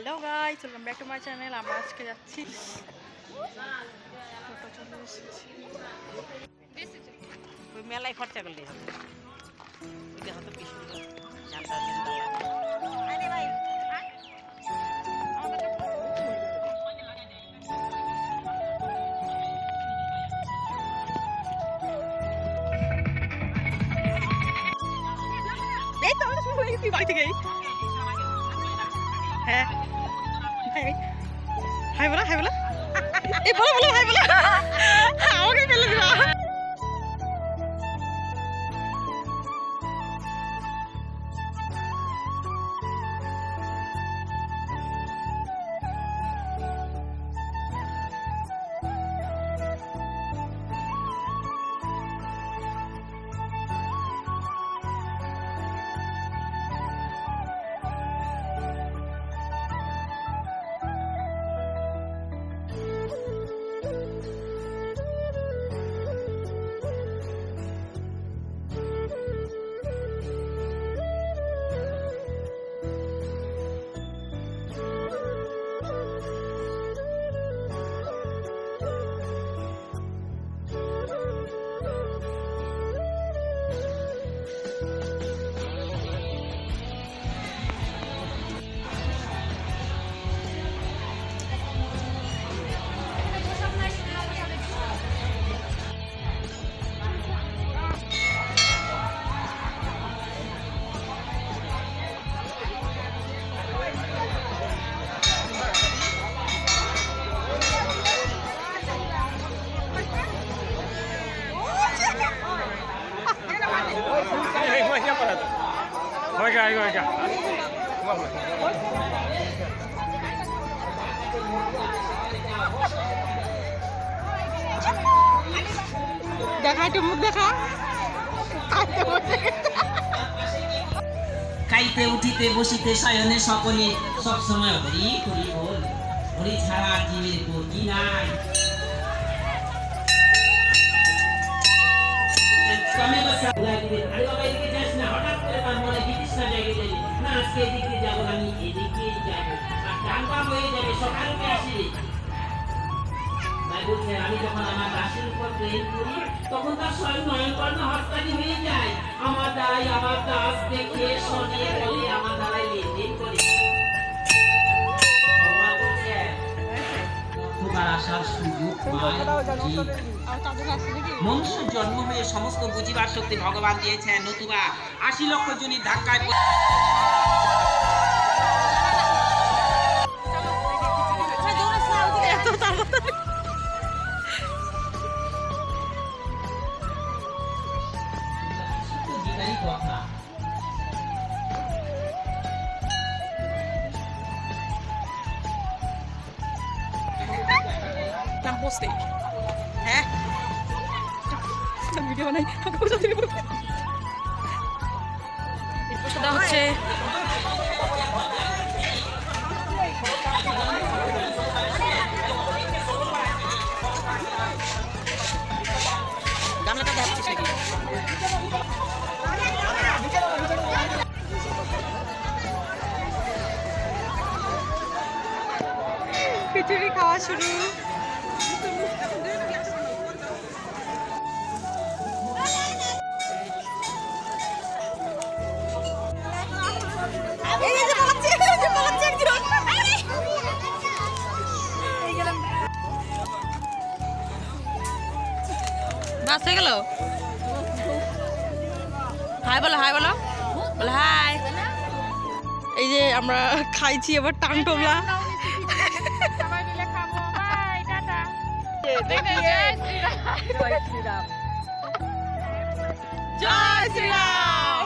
Hello guys, welcome back to my channel. আমরা আজকে যাচ্ছি ওই মেলায় খরচা করলে হতো কি সুন্দর এই তো আমরা শুরু হয়ে গেছি বাড়ি থেকেই। হ্যাঁ হাই বলা এই বলো হাই বলা আমাকে ফেলে দিবা। দেখা একটু মুখ দেখা। খাইতে উঠিতে বসিতে শয়নে সকলে সবসময় হরি হরি বল, হরি ছাড়া জীবের গতি নাই। হঠাৎ করে তার মনে বিতৃষ্ণা জাগে যাবে, না আজকে এদিকে যাবো, আমি এদিকেই যাবো, আর ডাঙ্গা হয়ে যাবে সকালকে আসি। আমি যখন আমার দাসের উপর প্রেম করি তখন তার স্বয়ং নয়নকর্ণ হস্তানি হয়ে যায়। আমার দ্বারাই আমার দাস দেখে শোনে বলে আমার দ্বারাই লেনদেন করে। আসার সুযোগ মনুষ্য জন্ম হয়ে সমস্ত বুঝিবার শক্তি ভগবান দিয়েছেন, নতুবা ৮০ লক্ষ জনের ধাক্কায় পোস্টে হ্যাঁ ভিডিও বানাই পোস্টটা হচ্ছে গামলাটা ভাবছিস নাকি? খিচুড়ি খাওয়া শুরু। বাস হয়ে গেল। হাই বলো বলো হাই। এই যে আমরা খাইছি এবার টাং টোবলা। জয় শ্রীরাম।